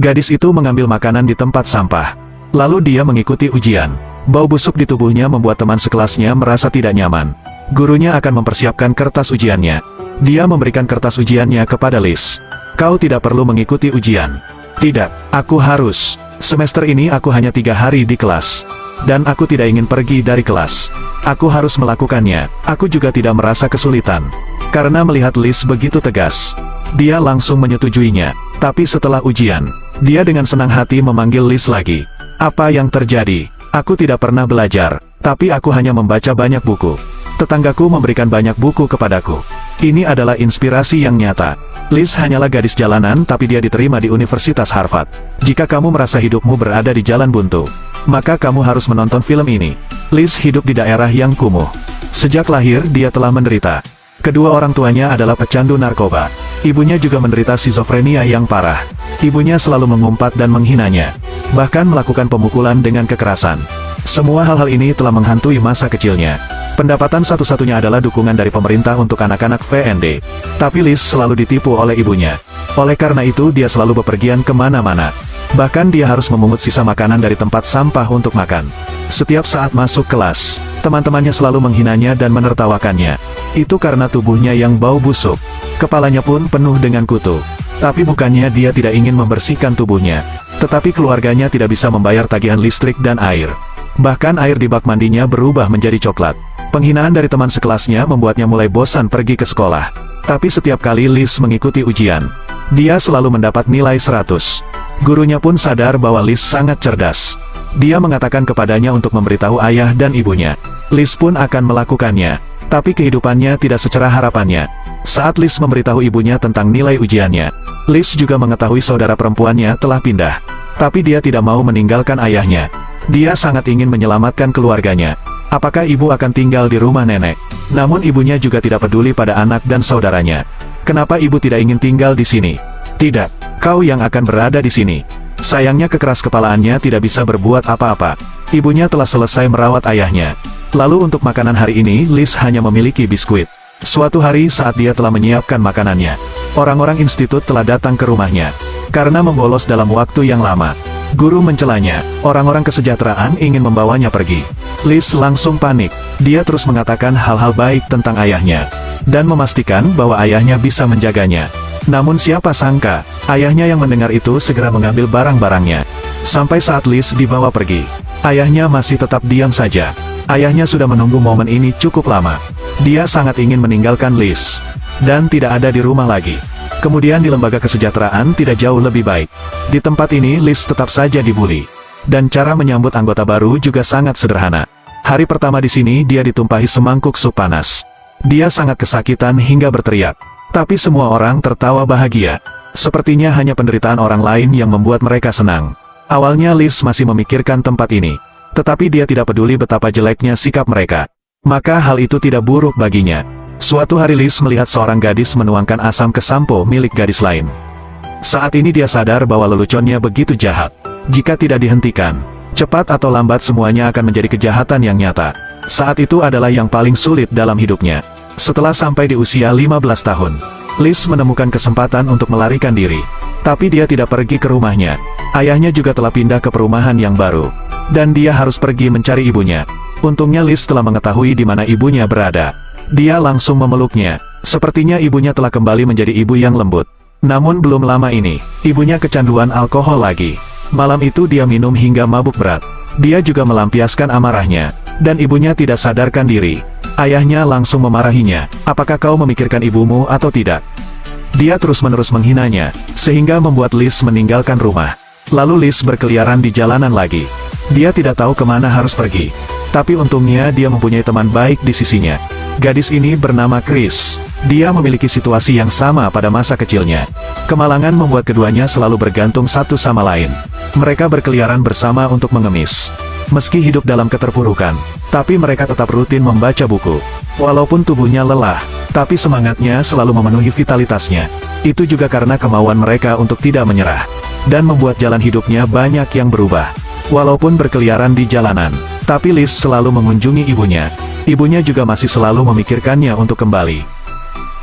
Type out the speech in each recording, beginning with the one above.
Gadis itu mengambil makanan di tempat sampah. Lalu dia mengikuti ujian. Bau busuk di tubuhnya membuat teman sekelasnya merasa tidak nyaman. Gurunya akan mempersiapkan kertas ujiannya. Dia memberikan kertas ujiannya kepada Liz. Kau tidak perlu mengikuti ujian. Tidak, aku harus. Semester ini aku hanya 3 hari di kelas. Dan aku tidak ingin pergi dari kelas. Aku harus melakukannya. Aku juga tidak merasa kesulitan. Karena melihat Liz begitu tegas, dia langsung menyetujuinya. Tapi setelah ujian, dia dengan senang hati memanggil Liz lagi. Apa yang terjadi? Aku tidak pernah belajar, tapi aku hanya membaca banyak buku. Tetanggaku memberikan banyak buku kepadaku. Ini adalah inspirasi yang nyata. Liz hanyalah gadis jalanan tapi dia diterima di Universitas Harvard. Jika kamu merasa hidupmu berada di jalan buntu, maka kamu harus menonton film ini. Liz hidup di daerah yang kumuh. Sejak lahir dia telah menderita. Kedua orang tuanya adalah pecandu narkoba. Ibunya juga menderita skizofrenia yang parah. Ibunya selalu mengumpat dan menghinanya. Bahkan melakukan pemukulan dengan kekerasan. Semua hal-hal ini telah menghantui masa kecilnya. Pendapatan satu-satunya adalah dukungan dari pemerintah untuk anak-anak VND. Tapi Liz selalu ditipu oleh ibunya. Oleh karena itu dia selalu bepergian kemana-mana. Bahkan dia harus memungut sisa makanan dari tempat sampah untuk makan. Setiap saat masuk kelas, teman-temannya selalu menghinanya dan menertawakannya. Itu karena tubuhnya yang bau busuk. Kepalanya pun penuh dengan kutu. Tapi bukannya dia tidak ingin membersihkan tubuhnya. Tetapi keluarganya tidak bisa membayar tagihan listrik dan air. Bahkan air di bak mandinya berubah menjadi coklat. Penghinaan dari teman sekelasnya membuatnya mulai bosan pergi ke sekolah. Tapi setiap kali Liz mengikuti ujian, dia selalu mendapat nilai 100. Gurunya pun sadar bahwa Liz sangat cerdas. Dia mengatakan kepadanya untuk memberitahu ayah dan ibunya. Liz pun akan melakukannya. Tapi kehidupannya tidak secerah harapannya. Saat Liz memberitahu ibunya tentang nilai ujiannya, Liz juga mengetahui saudara perempuannya telah pindah. Tapi dia tidak mau meninggalkan ayahnya. Dia sangat ingin menyelamatkan keluarganya. Apakah ibu akan tinggal di rumah nenek? Namun ibunya juga tidak peduli pada anak dan saudaranya. Kenapa ibu tidak ingin tinggal di sini? Tidak, kau yang akan berada di sini. Sayangnya kekeras kepalaannya tidak bisa berbuat apa-apa. Ibunya telah selesai merawat ayahnya. Lalu untuk makanan hari ini Liz hanya memiliki biskuit. Suatu hari saat dia telah menyiapkan makanannya, orang-orang institut telah datang ke rumahnya. Karena membolos dalam waktu yang lama, guru mencelanya. Orang-orang kesejahteraan ingin membawanya pergi. Liz langsung panik. Dia terus mengatakan hal-hal baik tentang ayahnya. Dan memastikan bahwa ayahnya bisa menjaganya. Namun siapa sangka, ayahnya yang mendengar itu segera mengambil barang-barangnya. Sampai saat Liz dibawa pergi, ayahnya masih tetap diam saja. Ayahnya sudah menunggu momen ini cukup lama. Dia sangat ingin meninggalkan Liz. Dan tidak ada di rumah lagi. Kemudian di lembaga kesejahteraan tidak jauh lebih baik. Di tempat ini Liz tetap saja dibully. Dan cara menyambut anggota baru juga sangat sederhana. Hari pertama di sini dia ditumpahi semangkuk sup panas. Dia sangat kesakitan hingga berteriak. Tapi semua orang tertawa bahagia. Sepertinya hanya penderitaan orang lain yang membuat mereka senang. Awalnya Liz masih memikirkan tempat ini. Tetapi dia tidak peduli betapa jeleknya sikap mereka. Maka hal itu tidak buruk baginya. Suatu hari Liz melihat seorang gadis menuangkan asam ke sampo milik gadis lain. Saat ini dia sadar bahwa leluconnya begitu jahat. Jika tidak dihentikan, cepat atau lambat semuanya akan menjadi kejahatan yang nyata. Saat itu adalah yang paling sulit dalam hidupnya. Setelah sampai di usia 15 tahun, Liz menemukan kesempatan untuk melarikan diri. Tapi dia tidak pergi ke rumahnya. Ayahnya juga telah pindah ke perumahan yang baru. Dan dia harus pergi mencari ibunya. Untungnya Liz telah mengetahui di mana ibunya berada. Dia langsung memeluknya. Sepertinya ibunya telah kembali menjadi ibu yang lembut. Namun belum lama ini, ibunya kecanduan alkohol lagi. Malam itu dia minum hingga mabuk berat. Dia juga melampiaskan amarahnya. Dan ibunya tidak sadarkan diri. Ayahnya langsung memarahinya. Apakah kau memikirkan ibumu atau tidak? Dia terus-menerus menghinanya, sehingga membuat Liz meninggalkan rumah. Lalu Liz berkeliaran di jalanan lagi. Dia tidak tahu kemana harus pergi. Tapi untungnya dia mempunyai teman baik di sisinya. Gadis ini bernama Chris. Dia memiliki situasi yang sama pada masa kecilnya. Kemalangan membuat keduanya selalu bergantung satu sama lain. Mereka berkeliaran bersama untuk mengemis. Meski hidup dalam keterpurukan, tapi mereka tetap rutin membaca buku. Walaupun tubuhnya lelah, tapi semangatnya selalu memenuhi vitalitasnya. Itu juga karena kemauan mereka untuk tidak menyerah. Dan membuat jalan hidupnya banyak yang berubah. Walaupun berkeliaran di jalanan, tapi Liz selalu mengunjungi ibunya. Ibunya juga masih selalu memikirkannya untuk kembali.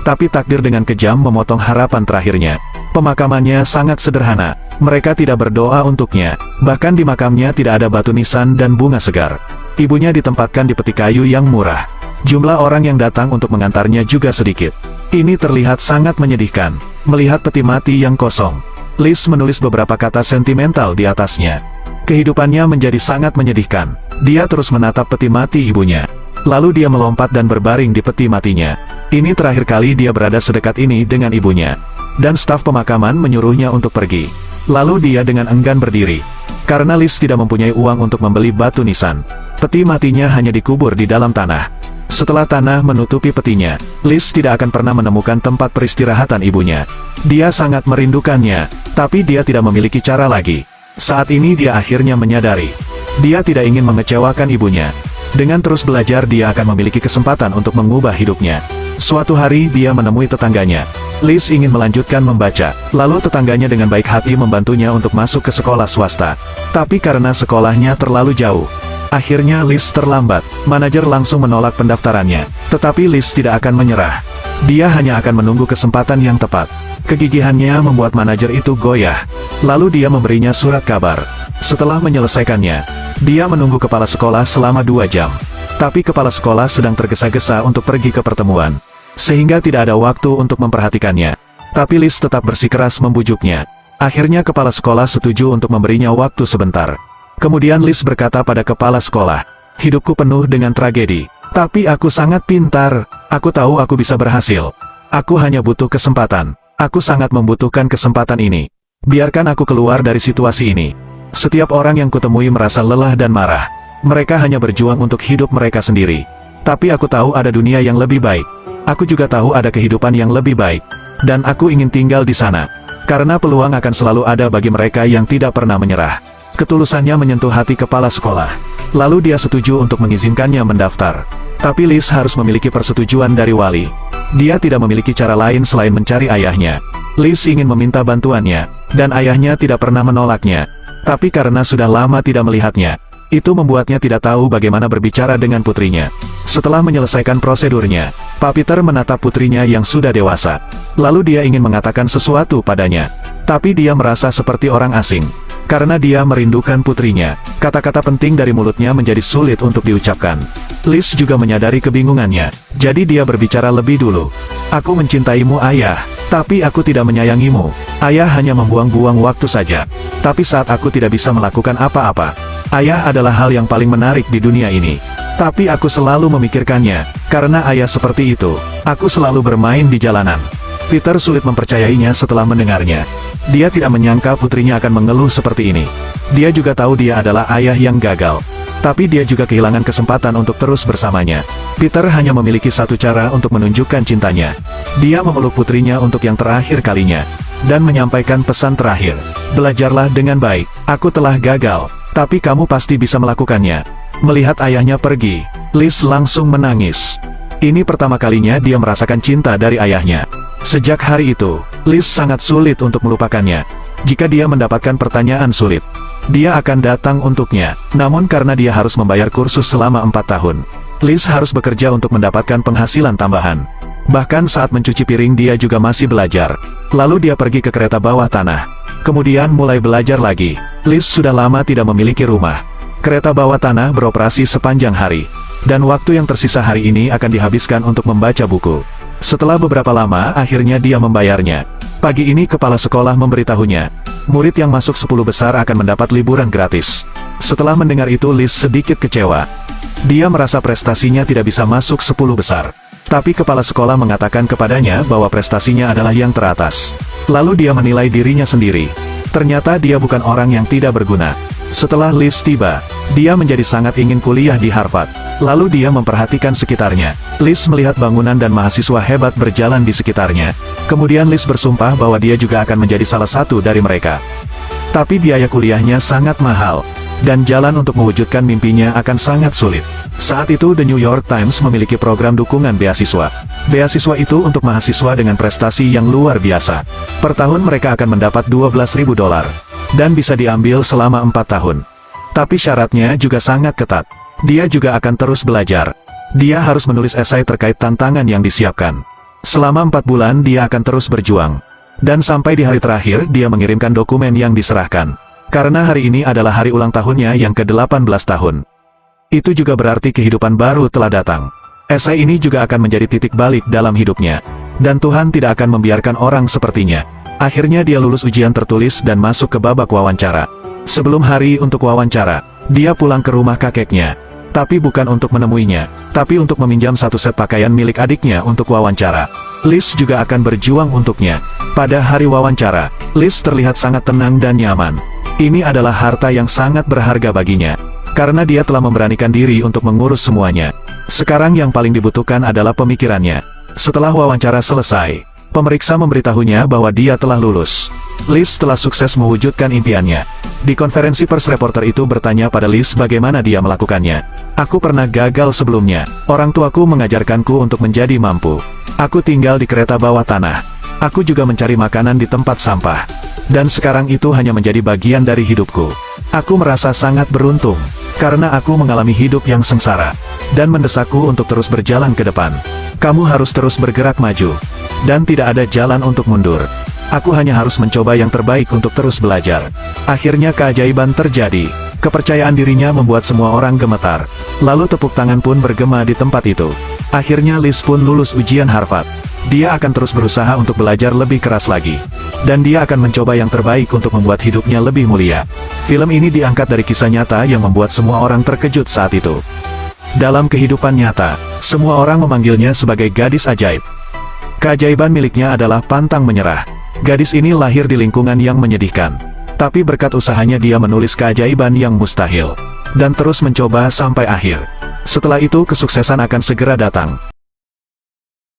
Tapi takdir dengan kejam memotong harapan terakhirnya. Pemakamannya sangat sederhana. Mereka tidak berdoa untuknya, bahkan di makamnya tidak ada batu nisan dan bunga segar. Ibunya ditempatkan di peti kayu yang murah. Jumlah orang yang datang untuk mengantarnya juga sedikit. Ini terlihat sangat menyedihkan, melihat peti mati yang kosong. Liz menulis beberapa kata sentimental di atasnya. Kehidupannya menjadi sangat menyedihkan. Dia terus menatap peti mati ibunya. Lalu dia melompat dan berbaring di peti matinya. Ini terakhir kali dia berada sedekat ini dengan ibunya. Dan staf pemakaman menyuruhnya untuk pergi. Lalu dia dengan enggan berdiri. Karena Liz tidak mempunyai uang untuk membeli batu nisan. Peti matinya hanya dikubur di dalam tanah. Setelah tanah menutupi petinya, Liz tidak akan pernah menemukan tempat peristirahatan ibunya. Dia sangat merindukannya, tapi dia tidak memiliki cara lagi. Saat ini dia akhirnya menyadari. Dia tidak ingin mengecewakan ibunya. Dengan terus belajar dia akan memiliki kesempatan untuk mengubah hidupnya. Suatu hari dia menemui tetangganya. Liz ingin melanjutkan membaca, lalu tetangganya dengan baik hati membantunya untuk masuk ke sekolah swasta. Tapi karena sekolahnya terlalu jauh, akhirnya Liz terlambat. Manajer langsung menolak pendaftarannya. Tetapi Liz tidak akan menyerah. Dia hanya akan menunggu kesempatan yang tepat. Kegigihannya membuat manajer itu goyah. Lalu dia memberinya surat kabar. Setelah menyelesaikannya, dia menunggu kepala sekolah selama 2 jam. Tapi kepala sekolah sedang tergesa-gesa untuk pergi ke pertemuan, sehingga tidak ada waktu untuk memperhatikannya. Tapi Liz tetap bersikeras membujuknya. Akhirnya kepala sekolah setuju untuk memberinya waktu sebentar. Kemudian Liz berkata pada kepala sekolah, "Hidupku penuh dengan tragedi. Tapi aku sangat pintar. Aku tahu aku bisa berhasil. Aku hanya butuh kesempatan. Aku sangat membutuhkan kesempatan ini. Biarkan aku keluar dari situasi ini." Setiap orang yang kutemui merasa lelah dan marah. Mereka hanya berjuang untuk hidup mereka sendiri. Tapi aku tahu ada dunia yang lebih baik. Aku juga tahu ada kehidupan yang lebih baik. Dan aku ingin tinggal di sana. Karena peluang akan selalu ada bagi mereka yang tidak pernah menyerah. Ketulusannya menyentuh hati kepala sekolah. Lalu dia setuju untuk mengizinkannya mendaftar. Tapi Liz harus memiliki persetujuan dari wali. Dia tidak memiliki cara lain selain mencari ayahnya. Liz ingin meminta bantuannya, dan ayahnya tidak pernah menolaknya. Tapi karena sudah lama tidak melihatnya, itu membuatnya tidak tahu bagaimana berbicara dengan putrinya. Setelah menyelesaikan prosedurnya, Pak Peter menatap putrinya yang sudah dewasa. Lalu dia ingin mengatakan sesuatu padanya. Tapi dia merasa seperti orang asing. Karena dia merindukan putrinya, kata-kata penting dari mulutnya menjadi sulit untuk diucapkan. Liz juga menyadari kebingungannya, jadi dia berbicara lebih dulu. "Aku mencintaimu ayah, tapi aku tidak menyayangimu. Ayah hanya membuang-buang waktu saja. Tapi saat aku tidak bisa melakukan apa-apa, ayah adalah hal yang paling menarik di dunia ini. Tapi aku selalu memikirkannya, karena ayah seperti itu. Aku selalu bermain di jalanan." Peter sulit mempercayainya setelah mendengarnya. Dia tidak menyangka putrinya akan mengeluh seperti ini. Dia juga tahu dia adalah ayah yang gagal. Tapi dia juga kehilangan kesempatan untuk terus bersamanya. Peter hanya memiliki satu cara untuk menunjukkan cintanya. Dia memeluk putrinya untuk yang terakhir kalinya. Dan menyampaikan pesan terakhir. "Belajarlah dengan baik. Aku telah gagal. Tapi kamu pasti bisa melakukannya." Melihat ayahnya pergi, Liz langsung menangis. Ini pertama kalinya dia merasakan cinta dari ayahnya. Sejak hari itu, Liz sangat sulit untuk melupakannya. Jika dia mendapatkan pertanyaan sulit, dia akan datang untuknya. Namun karena dia harus membayar kursus selama 4 tahun, Liz harus bekerja untuk mendapatkan penghasilan tambahan. Bahkan saat mencuci piring dia juga masih belajar. Lalu dia pergi ke kereta bawah tanah. Kemudian mulai belajar lagi. Liz sudah lama tidak memiliki rumah. Kereta bawah tanah beroperasi sepanjang hari. Dan waktu yang tersisa hari ini akan dihabiskan untuk membaca buku. Setelah beberapa lama akhirnya dia membayarnya. Pagi ini kepala sekolah memberitahunya, murid yang masuk 10 besar akan mendapat liburan gratis. Setelah mendengar itu Liz sedikit kecewa. Dia merasa prestasinya tidak bisa masuk 10 besar. Tapi kepala sekolah mengatakan kepadanya bahwa prestasinya adalah yang teratas. Lalu dia menilai dirinya sendiri. Ternyata dia bukan orang yang tidak berguna. Setelah Liz tiba, dia menjadi sangat ingin kuliah di Harvard. Lalu dia memperhatikan sekitarnya. Liz melihat bangunan dan mahasiswa hebat berjalan di sekitarnya. Kemudian Liz bersumpah bahwa dia juga akan menjadi salah satu dari mereka. Tapi biaya kuliahnya sangat mahal. Dan jalan untuk mewujudkan mimpinya akan sangat sulit. Saat itu The New York Times memiliki program dukungan beasiswa. Beasiswa itu untuk mahasiswa dengan prestasi yang luar biasa. Per tahun mereka akan mendapat $12.000. Dan bisa diambil selama 4 tahun. Tapi syaratnya juga sangat ketat. Dia juga akan terus belajar. Dia harus menulis esai terkait tantangan yang disiapkan. Selama 4 bulan dia akan terus berjuang. Dan sampai di hari terakhir dia mengirimkan dokumen yang diserahkan. Karena hari ini adalah hari ulang tahunnya yang ke-18 tahun. Itu juga berarti kehidupan baru telah datang. Esai ini juga akan menjadi titik balik dalam hidupnya. Dan Tuhan tidak akan membiarkan orang sepertinya. Akhirnya dia lulus ujian tertulis dan masuk ke babak wawancara. Sebelum hari untuk wawancara, dia pulang ke rumah kakeknya. Tapi bukan untuk menemuinya, tapi untuk meminjam satu set pakaian milik adiknya untuk wawancara. Liz juga akan berjuang untuknya. Pada hari wawancara, Liz terlihat sangat tenang dan nyaman. Ini adalah harta yang sangat berharga baginya. Karena dia telah memberanikan diri untuk mengurus semuanya. Sekarang yang paling dibutuhkan adalah pemikirannya. Setelah wawancara selesai, pemeriksa memberitahunya bahwa dia telah lulus. Liz telah sukses mewujudkan impiannya. Di konferensi pers, reporter itu bertanya pada Liz bagaimana dia melakukannya. Aku pernah gagal sebelumnya. Orang tuaku mengajarkanku untuk menjadi mampu. Aku tinggal di kereta bawah tanah. Aku juga mencari makanan di tempat sampah. Dan sekarang itu hanya menjadi bagian dari hidupku. Aku merasa sangat beruntung. Karena aku mengalami hidup yang sengsara. Dan mendesakku untuk terus berjalan ke depan. Kamu harus terus bergerak maju. Dan tidak ada jalan untuk mundur. Aku hanya harus mencoba yang terbaik untuk terus belajar. Akhirnya keajaiban terjadi. Kepercayaan dirinya membuat semua orang gemetar. Lalu tepuk tangan pun bergema di tempat itu. Akhirnya Liz pun lulus ujian Harvard. Dia akan terus berusaha untuk belajar lebih keras lagi. Dan dia akan mencoba yang terbaik untuk membuat hidupnya lebih mulia. Film ini diangkat dari kisah nyata yang membuat semua orang terkejut saat itu. Dalam kehidupan nyata, semua orang memanggilnya sebagai gadis ajaib. Keajaiban miliknya adalah pantang menyerah. Gadis ini lahir di lingkungan yang menyedihkan. Tapi berkat usahanya dia menulis keajaiban yang mustahil. Dan terus mencoba sampai akhir. Setelah itu kesuksesan akan segera datang.